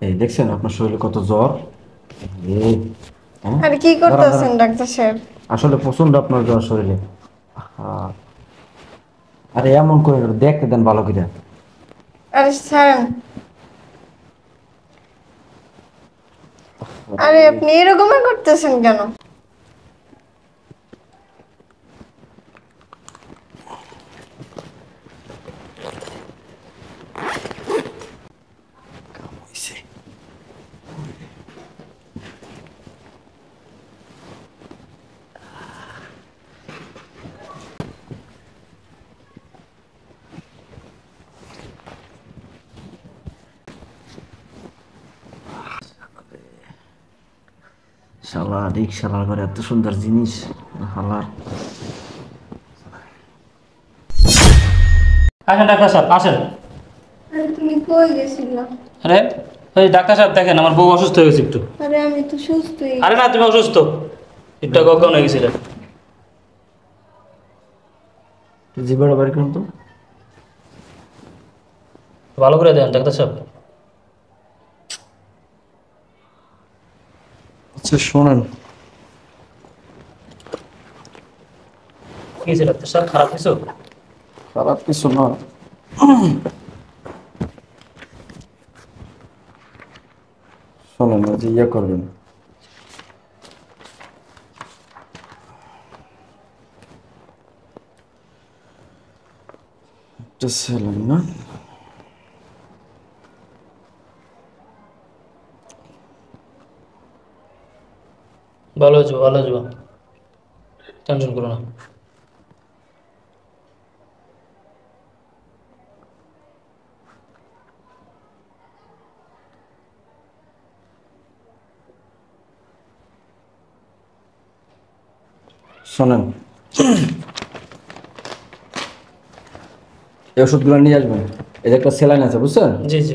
এই দেখছেন আপনার শরীরে কত জ্বর। এই, হ্যাঁ? আরে কি দাঁড়ান, করতেছেন দাঁড়ান। ডাক্তার সাহেব? আসলে প্রচন্ড আপনার জ্বর শরীরে। আহা, আরে এমন করে না, দেখতে দেন ভালো করে। আরে ছাড়েন। আরে আপনি এরকম করতেছেন কেন? শালা রিক্সালার ঘরে এত সুন্দর জিনিস। হালার আসেন ডাক্তার সাহেব আসেন। আরে তুমি কই গেছিলা? আরে ওই ডাক্তার সাহেব দেখেন আমার বউ অসুস্থ হয়ে গেছে একটু। আরে আমি তো সুস্থই। আরে না তুমি অসুস্থ, একটু কখন হয়ে গেছিলে। জিবাটা বাড়ি করুন তো। ভালো করে দেন ডাক্তার সাহেব। আচ্ছা শোনেন, কি হয়েছে ডাক্তার সাহেব, খারাপ কিছু? খারাপ কিছু না। শোনেন, ওই যে ইয়ে করবেন, একটা স্যালাইন না। ভালো হয়েছে ভালো হয়েছে, টেনশন করো না। শোনেন, এই ওষুধগুলো নিয়ে আসবেন। এই যে একটা স্যালাইন আছে বুঝছেন, জি জি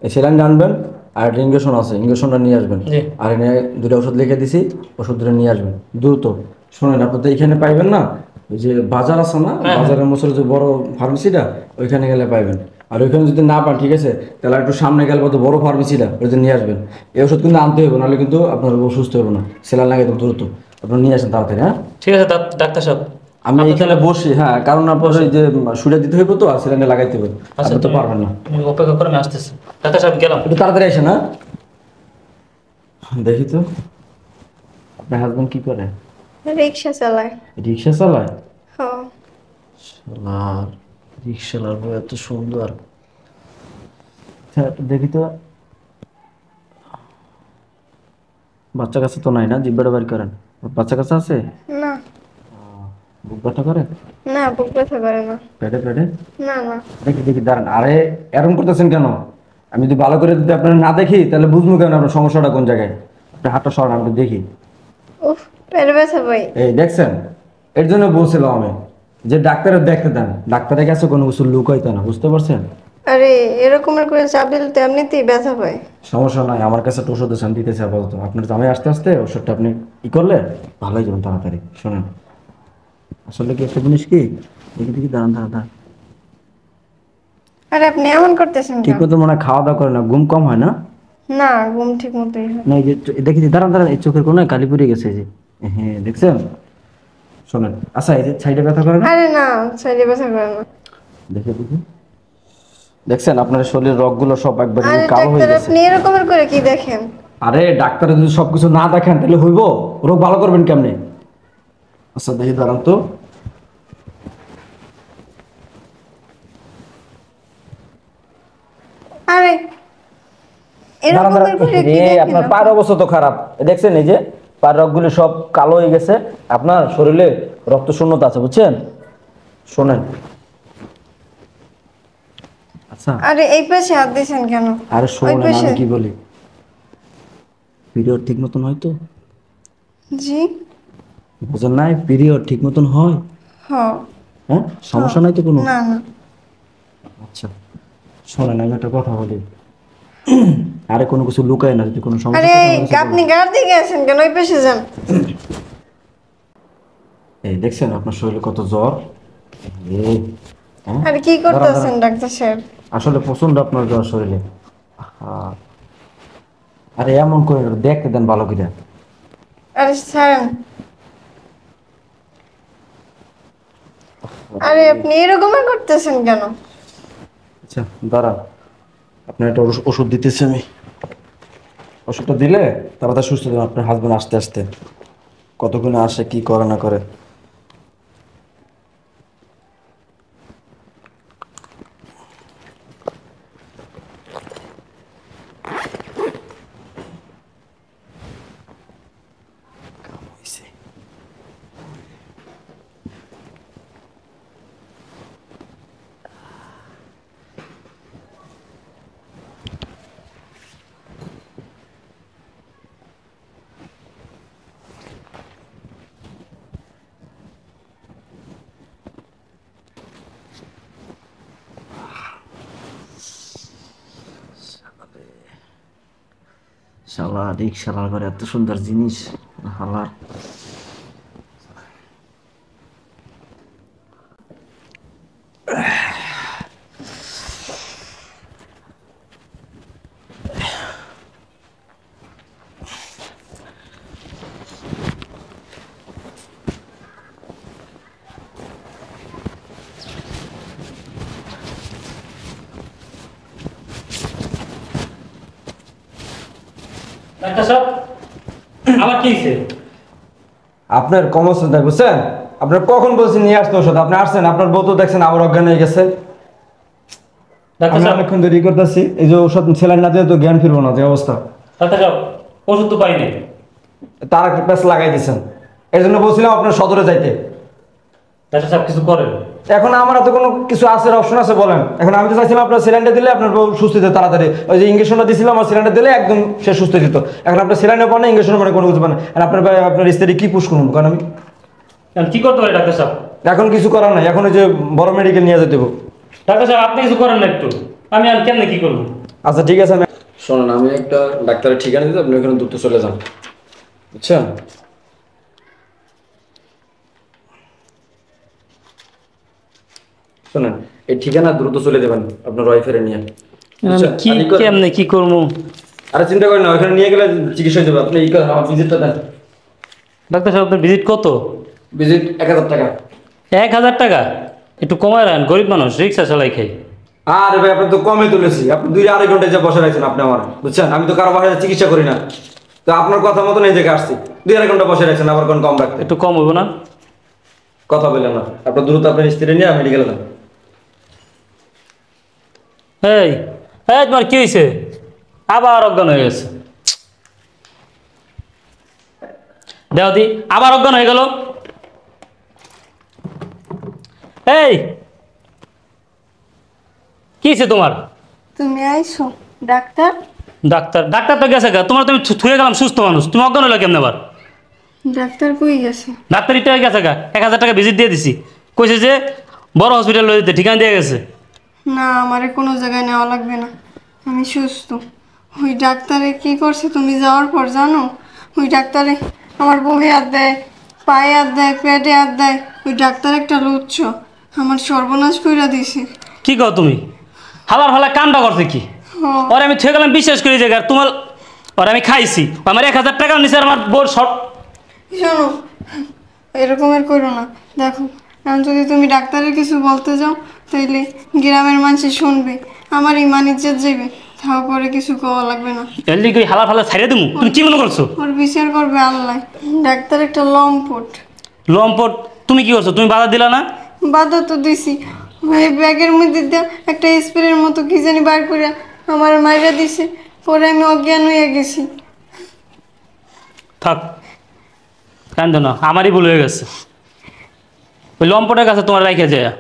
এই স্যালাইন আনবেন। আর একটা ইঞ্জেকশন আছে, ইঞ্জেকশনটা নিয়ে আসবেন। জি। আর এনে দুটো ওষুধ লিখে দিছি, ওষুধ দুটো নিয়ে আসবেন দ্রুত। শোনেন, আপনি তো এখানে পাইবেন না, ওই যে বাজার আছে না, হ্যাঁ। বাজারের মোচরে যে বড় ফার্মেসিটা, ওইখানে গেলে পাইবেন। আর ওইখানে যদি না পান ঠিক আছে, তাহলে একটু সামনে গেলে কত বড় ফার্মেসিটা, ওইটা নিয়ে আসবেন। এই ওষুধ কিন্তু আনতে হবে, নাহলে কিন্তু আপনার সুস্থ হবে না। স্যালাইন লাগে তো দ্রুত, আপনি নিয়ে আসেন তাড়াতাড়ি। হ্যাঁ, ঠিক আছে ডাক্তার সাহেব। আমি আপনি এখানে তাহলে- বসি। হ্যাঁ, কারণ আপনার ওই যে সুইটা দিতে হইব তো, আর স্যালাইনটা লাগাইতে হবে। আচ্ছা আপনি তো তুমি পারবেন না। তুমি অপেক্ষা করে আমি আসতেছি। ডাক্তার সাহেব গেলাম। একটু তাড়াতাড়ি আসেন। হ্যাঁ, দেখি তো আপনার হাজবেন্ড কি করে। রিক্সা চালায়। রিক্সা চালায়? হ। শালার রিক্সালার বউ এত সুন্দর। আচ্ছা, একটু দেখি তো। বাচ্চা কাছে তো নাই না, জিব্বাটা বের করেন। বাচ্চা কাছে আছে? না বুক ব্যথা করে? না, বুক ব্যথা করে না। পেটে পেটে? না না। দেখি দেখি, দাঁড়ান। আরে এরকম করতেছেন কেন? আমি যদি ভালো করে যদি আপনার না দেখি, তাহলে বুঝবো কেন আপনার সমস্যাটা কোন জায়গায়। আপনি হাতটা সরান, আমি একটু দেখি। উফ, পেট ব্যথা ভাই। এই দেখছেন, এর জন্য বলছিলাম আমি যে ডাক্তারের দেখতে দেন। ডাক্তারের কাছে কোনো কিছু লুকাইতে না, বুঝতে পারছেন? আরে এরকমের করে চাপ দিলে তো এমনিতেই ব্যথা পায়। সমস্যা নাই, আমার কাছে একটা ওষুধ আছে, আমি দিতেছি আপাতত। আপনার জামাই আসতে আসতে ওষুধটা আপনি ই করলে ভালো হয়ে যাবেন তাড়াতাড়ি। শোনেন, আসলে কি একটা জিনিস কি, দেখি দেখি, দাঁড়ান দাঁড়ান দাঁড়ান। আরে আপনি এমন করতেছেন ঠিক কেন? মতো মনে হয় খাওয়া দাওয়া করে না, ঘুম কম হয় না? না, ঘুম ঠিক মতোই হয়। না, এই যে দেখি দাঁড়ান দাঁড়ান, এই চোখের কোনায় কালি পড়ে গেছে এই যে। হ্যাঁ দেখছেন? শোনেন, আচ্ছা এই যে সাইডে ব্যথা করে না? আরে না, শরীরে ব্যথা করে না। দেখে দেখি, দেখছেন আপনার শরীরের রগগুলো সব একবার আরে কালো হয়ে ডাক্তার গেছে। আপনি এরকমের করে কি দেখেন? আরে ডাক্তার যদি সবকিছু না দেখেন তাহলে হইব? রোগ ভালো করবেন কেমনে? আচ্ছা দেখি, দাঁড়ান তো। আরে দাঁড়ান এরকমের করে দাঁড়ান, কি দেখেন আপনার আপনি? পায়ের অবস্থা তো খারাপ। দেখছেন এই যে পায়ের রগগুলো সব কালো হয়ে গেছে। আপনার শরীরে রক্ত শূন্যতা আছে, বুঝছেন? শোনেন, আচ্ছা আরে এই পাশে হাত দিয়েছেন কেন? আরে ওই শোনেন, পাশে। আমি কি বলি, পিরিয়ড ঠিক মতন হয় তো? জি। বুঝেন নাই, পিরিয়ড ঠিক মতন হয়? হ। হ্যাঁ, সমস্যা নাই তো কোনো? না না। আচ্ছা শোনেন, আমি একটা কথা বলি। আরে কোনো কিছু লুকায় না, যদি কোনো সমস্যা আরে থাকে আমার কাছে বলেন। আপনি গাড় দিকে আছেন কেন? ওই পাশে যান। এই দেখছেন আপনার শরীরে কত জ্বর। এই, হ্যাঁ? আরে কি দাঁড়ান, করতেছেন দাঁড়ান। ডাক্তার সাহেব? আসলে প্রচন্ড আপনার জ্বর শরীরে। আহা, আরে এমন করে না, দেখতে দেন ভালো করে। আরে ছাড়েন। আরে আপনি এরকমের করতেছেন কেন? আচ্ছা দাঁড়ান, আপনার একটা ওষুধ দিতেছি আমি। ওষুধটা দিলে তাড়াতাড়ি সুস্থ হবে আপনার হাজবেন্ড আসতে আসতে। কতক্ষণে আসে, কি করে না করে। শালা রিক্সালার ঘরে এত সুন্দর জিনিস, হালার। ডাক্তার সাহেব, আমার কি হয়েছে? আপনার কমসে দেয় বুঝছেন, আপনার কখন বলছেন নিয়ে আসতে ওষুধ, আপনি আসছেন, আপনার বউ তো দেখছেন আবার অজ্ঞান হয়ে গেছে। ডাক্তার আমি সাহেব, অনেকক্ষণ দেরি করতেছি, এই যে ওষুধ ছেলের না দিয়ে তো জ্ঞান ফিরবো না, যে অবস্থা। ডাক্তার সাহেব, ওষুধ তো পাইনি। তার একটা প্যাচ লাগাই দিয়েছেন, এর জন্য বলছিলাম আপনার সদরে যাইতে। ডাক্তার সাহেব কিছু করেন। এখন আমার হাতে কোনো কিছু আছে, অপশন আছে বলেন। এখন আমি তো চাইছিলাম আপনার সিলিন্ডার দিলে আপনার বউ সুস্থ হতো তাড়াতাড়ি। ওই যে ইঞ্জেকশনটা দিয়েছিলাম, আমার সিলিন্ডার দিলে একদম সে সুস্থ হতো। এখন আপনার সিলিন্ডার পান না, ইঞ্জেকশন মানে কোনো কিছু পান না। আর আপনার স্ত্রী কি পুষ করুন, কারণ আমি এখন কি করতে পারি ডাক্তার সাহেব? এখন কিছু করার নাই, এখন ওই যে বড় মেডিকেল নিয়ে যেতে হবে। ডাক্তার সাহেব আপনি কিছু করেন না একটু, আমি আর কেমনে কি করবো? আচ্ছা ঠিক আছে, আমি শোনেন, আমি একটা ডাক্তারের ঠিকানা দিতে, আপনি ওখানে দ্রুত চলে যান, বুঝছেন? শোনেন, এই ঠিকানা দ্রুত চলে দেবেন আপনার ওয়াইফের নিয়ে, বুঝছেন? কি আর ই করেন- কেমনে কি করবো? আরে চিন্তা করেন না, ওখানে নিয়ে গেলে চিকিৎসা হয়ে যাবে। আপনি এই করেন, আমার ভিজিটটা দেন। ডাক্তার সাহেব আপনার ভিজিট কত? ভিজিট 1000 টাকা। 1000 টাকা? একটু কমায় রাখেন, গরিব মানুষ, রিক্সা চালাই খাই। আরে ভাই, আপনি তো কমে তুলেছি, আপনি 2-2.5 ঘন্টা যে বসে রাখছেন আপনি আমার, বুঝছেন? আমি তো কারো বাসায় চিকিৎসা করি না, তো আপনার কথা মতন এই জায়গায় আসছি। 2-2.5 ঘন্টা বসে রাখছেন, আবার কোন কম রাখতে একটু কম হইব না? কথা বললেন না। আপনার দ্রুত আপনার স্ত্রী নিয়ে মেডিকেলে যান। এই এই তোমার কি হয়েছে? আবার অজ্ঞান হয়ে গেছে। দেওয়াদি আবার অজ্ঞান হয়ে গেল। এই কি হয়েছে তোমার? তুমি আইছো ডাক্তার? ডাক্তার ডাক্তার তো গেছে গা, তোমার তুমি থুয়ে গেলাম সুস্থ মানুষ, তুমি অজ্ঞান হলে কেমনে আবার? ডাক্তার কই গেছে? ডাক্তার ইটা গেছে গা, 1000 টাকা ভিজিট দিয়ে দিছি, কইছে যে বড় হসপিটাল লয়ে যেতে, ঠিকানা দিয়ে গেছে। না, আমারে কোনো জায়গায় নেওয়া লাগবে না, আমি সুস্থ। ওই ডাক্তারে কি করছে তুমি যাওয়ার পর জানো? ওই ডাক্তারে আমার বউয়ে হাত দেয়, পায়ে হাত দেয়, পেটে হাত দেয়। ওই ডাক্তার একটা লুচ্ছ, আমার সর্বনাশ কইরা দিছে। কি কও তুমি? হালার ফালা কামটা করছে কি? হ্যাঁ। ওরে আমি থুয়ে গেলাম বিশ্বাস করি যে তোমার, ওরে আমি খাইছি, আমার 1000 টাকা নিচে আমার বোর শর্ট। শোনো, এরকমের করো না। দেখো, এখন যদি তুমি ডাক্তারের কিছু বলতে যাও তাইলে গ্রামের মানুষ শুনবে, আমার ইমান ইজ্জত যাবে। তারপরে কিছু কওয়া লাগবে না, এর লিগে ওই হালার ফালা ছাইড়ে দিমু? তুমি কি মনে করছো? ওর বিচার করবে আল্লাহ। ডাক্তার একটা লম্পট। লম্পট? তুমি কি করছো? তুমি বাধা দিলা না? বাধা তো দিছি, ওই ব্যাগের মধ্যে দিয়ে একটা স্প্রের মতো কি জানি বার করে আমার মাইরা দিছে, পরে আমি অজ্ঞান হয়ে গেছি। থাক, কান্দো না, আমারই ভুল হয়ে গেছে। ওই লম্পটের কাছে তোমার রাইখে যায়।